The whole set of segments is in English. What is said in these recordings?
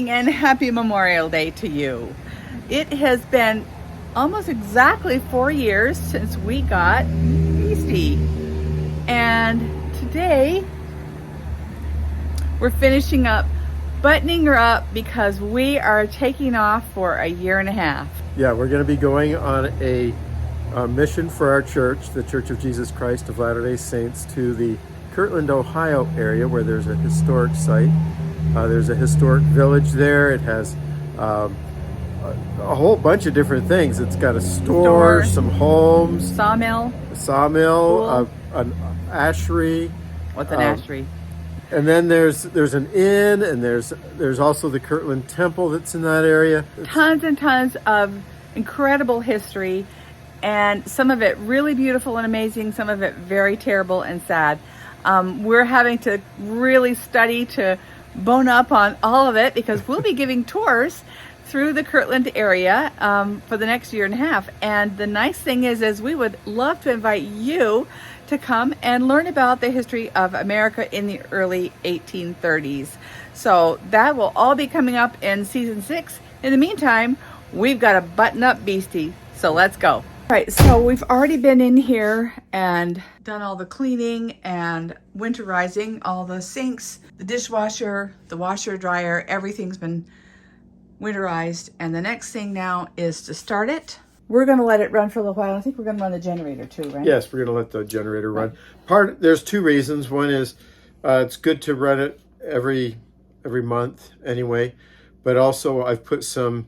morning and happy Memorial Day to you. It has been almost exactly 4 years since we got Beastie. And today we're finishing up, buttoning her up because we are taking off for a year and a half. Yeah, we're going to be going on a mission for our church, the Church of Jesus Christ of Latter-day Saints, to the Kirtland, Ohio area where there's a historic site. There's a historic village there. It has a whole bunch of different things. It's got a store, some homes, sawmill, an ashery. What's an ashery? And then there's an inn, and there's also the Kirtland Temple that's in that area. Tons and tons of incredible history, and some of it really beautiful and amazing, some of it very terrible and sad. We're having to really study to bone up on all of it because we'll be giving tours through the Kirtland area for the next year and a half. And the nice thing is we would love to invite you to come and learn about the history of America in the early 1830s. So that will all be coming up in season 6. In the meantime, we've got a button-up Beastie, so let's go. All right, so we've already been in here and done all the cleaning and winterizing, all the sinks, the dishwasher, the washer, dryer, everything's been winterized. And the next thing now is to start it. We're going to let it run for a little while. I think we're going to run the generator too, right? Yes, we're going to let the generator run. There's two reasons. One is it's good to run it every month anyway, but also I've put some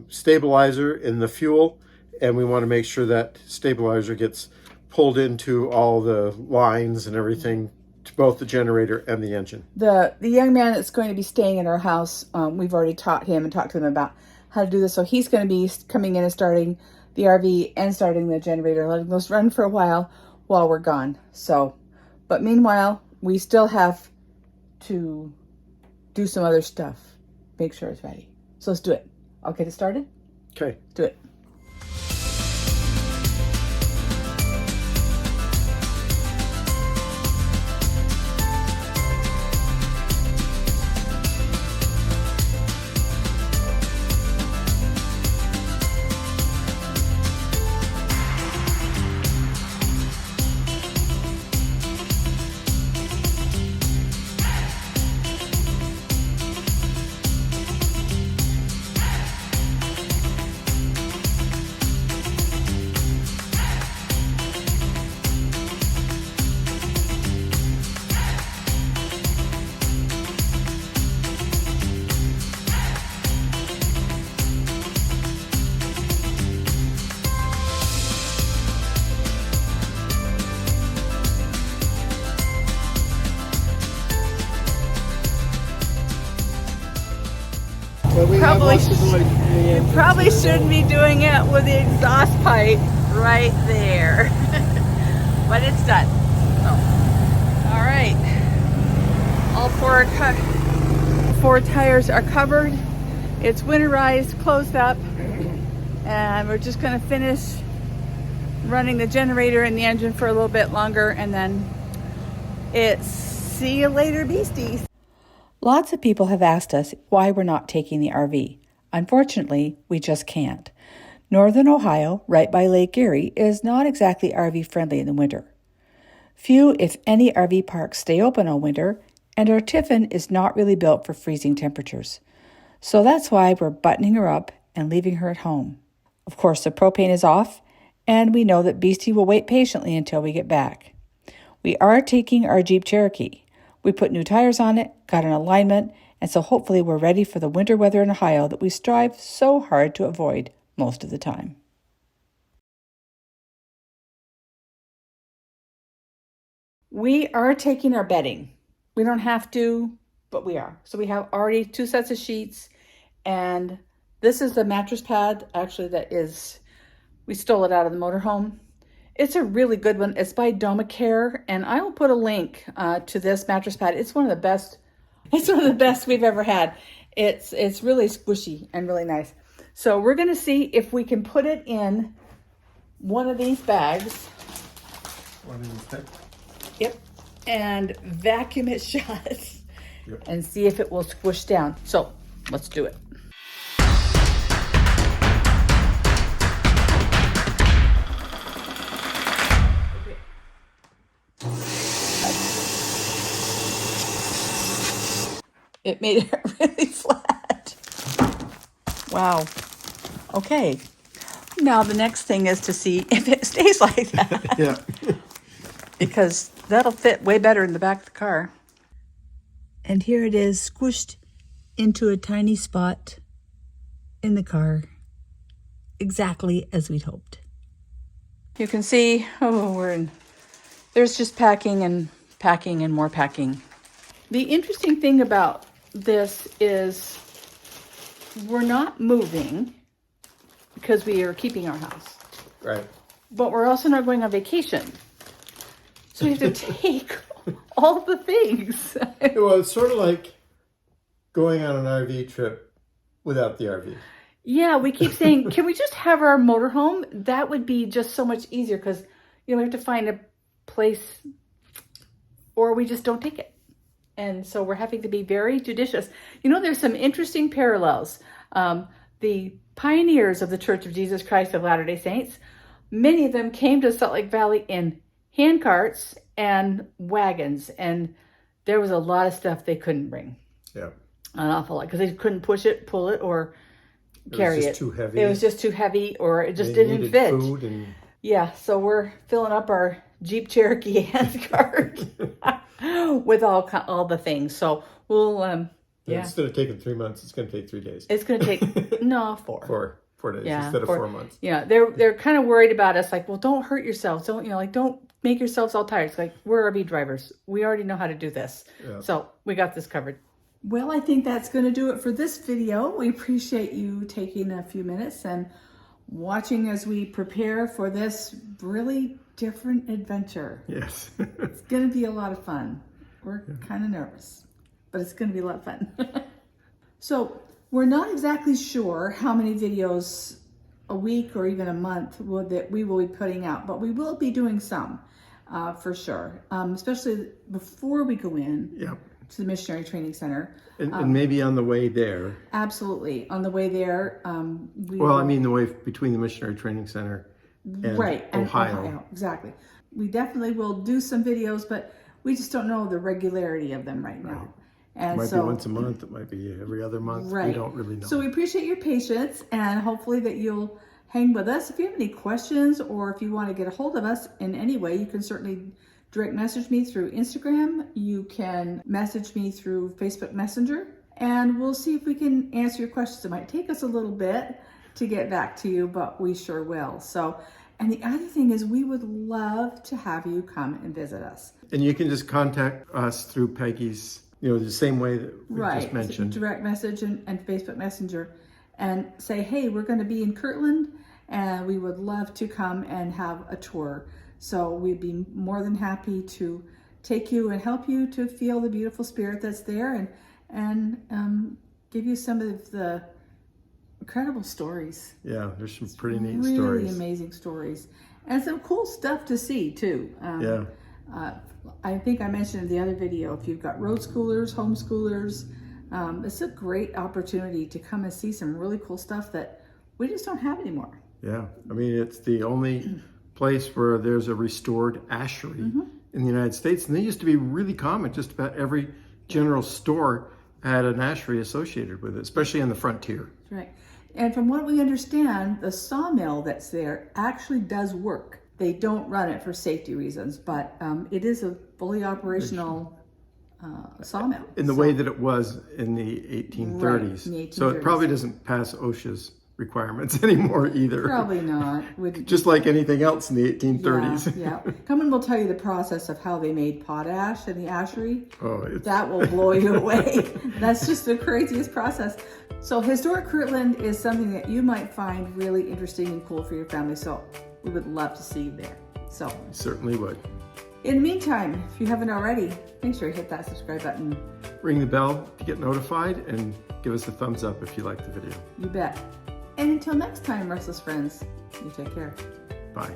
stabilizer in the fuel, and we want to make sure that stabilizer gets pulled into all the lines and everything to both the generator and the engine. The young man that's going to be staying in our house, we've already taught him and talked to him about how to do this. So he's going to be coming in and starting the RV and starting the generator, letting those run for a while we're gone. So, but meanwhile, we still have to do some other stuff. Make sure it's ready. So let's do it. I'll get it started. Okay. Do it. You probably shouldn't be doing it with the exhaust pipe right there. But it's done. So, all right. All four tires are covered. It's winterized, closed up. And we're just going to finish running the generator and the engine for a little bit longer. And then it's see you later, beasties. Lots of people have asked us why we're not taking the RV. Unfortunately, we just can't. Northern Ohio, right by Lake Erie, is not exactly RV friendly in the winter. Few, if any, RV parks stay open all winter, and our Tiffin is not really built for freezing temperatures. So that's why we're buttoning her up and leaving her at home. Of course, the propane is off, and we know that Beastie will wait patiently until we get back. We are taking our Jeep Cherokee. We put new tires on it, got an alignment, and so hopefully we're ready for the winter weather in Ohio that we strive so hard to avoid most of the time. We are taking our bedding. We don't have to, but we are. So we have already 2 sets of sheets, and this is the mattress pad, actually, we stole it out of the motorhome. It's a really good one. It's by Domicare, and I will put a link to this mattress pad. It's one of the best. It's one of the best we've ever had. It's really squishy and really nice. So we're going to see if we can put it in one of these bags. One of these bags? Yep. And vacuum it shut. Yep. And see if it will squish down. So let's do it. It made it really flat. Wow. Okay. Now the next thing is to see if it stays like that. Yeah. Because that'll fit way better in the back of the car. And here it is, squished into a tiny spot in the car, exactly as we'd hoped. You can see, there's just packing and more packing. The interesting thing about this is we're not moving because we are keeping our house. Right. But we're also not going on vacation. So we have to take all the things. Well, it's sort of like going on an RV trip without the RV. Yeah, we keep saying, can we just have our motorhome? That would be just so much easier because, we have to find a place or we just don't take it. And so we're having to be very judicious. There's some interesting parallels. The pioneers of the Church of Jesus Christ of Latter-day Saints, many of them came to Salt Lake Valley in hand carts and wagons. And there was a lot of stuff they couldn't bring. Yeah. An awful lot because they couldn't push it, pull it, or carry it. It was just too heavy. It was just too heavy or it just They didn't needed fit. Food and... Yeah, so we're filling up our Jeep Cherokee hand cart with all the things. So we'll Instead of taking 3 months, it's going to take 3 days. It's going to take 4. 4 days Yeah, instead of 4 months. Yeah, they're kind of worried about us. Like, well, don't hurt yourselves. Don't don't make yourselves all tired. It's like, we're RV drivers. We already know how to do this. Yeah. So we got this covered. Well, I think that's going to do it for this video. We appreciate you taking a few minutes and watching as we prepare for this really different adventure. Yes. It's going to be a lot of fun. We're kind of nervous, but it's going to be a lot of fun. So we're not exactly sure how many videos a week or even a month that we will be putting out, but we will be doing some for sure, especially before we go in to the Missionary Training Center. And maybe on the way there. Absolutely. On the way there. The way between the Missionary Training Center and Ohio. Exactly. We definitely will do some videos, but we just don't know the regularity of them right now. And it might be once a month. It might be every other month. Right. We don't really know. So we appreciate your patience and hopefully that you'll hang with us. If you have any questions or if you want to get a hold of us in any way, you can certainly direct message me through Instagram. You can message me through Facebook Messenger, and we'll see if we can answer your questions. It might take us a little bit to get back to you, but we sure will. So, and the other thing is we would love to have you come and visit us. And you can just contact us through Peggy's, the same way that we just mentioned. Direct message and Facebook Messenger and say, hey, we're going to be in Kirtland and we would love to come and have a tour. So we'd be more than happy to take you and help you to feel the beautiful spirit that's there and give you some of the incredible stories. Yeah, there's some pretty neat really stories. Really amazing stories. And some cool stuff to see too. I think I mentioned in the other video, if you've got road schoolers, homeschoolers, it's a great opportunity to come and see some really cool stuff that we just don't have anymore. Yeah, it's the only place where there's a restored ashery in the United States. And they used to be really common. Just about every general store had an ashery associated with it, especially on the frontier. That's right. And from what we understand, the sawmill that's there actually does work. They don't run it for safety reasons, but it is a fully operational sawmill. In the way that it was in the 1830s. Right, in the 1830s. So it probably doesn't pass OSHA's requirements anymore either. Probably not. Just like anything else in the 1830s. Yeah. Come and we'll tell you the process of how they made potash in the ashery. That will blow you away. That's just the craziest process. So Historic Kirtland is something that you might find really interesting and cool for your family. So we would love to see you there. So certainly would. In the meantime, if you haven't already, make sure you hit that subscribe button. Ring the bell to get notified and give us a thumbs up if you like the video. You bet. And until next time, restless friends, you take care. Bye.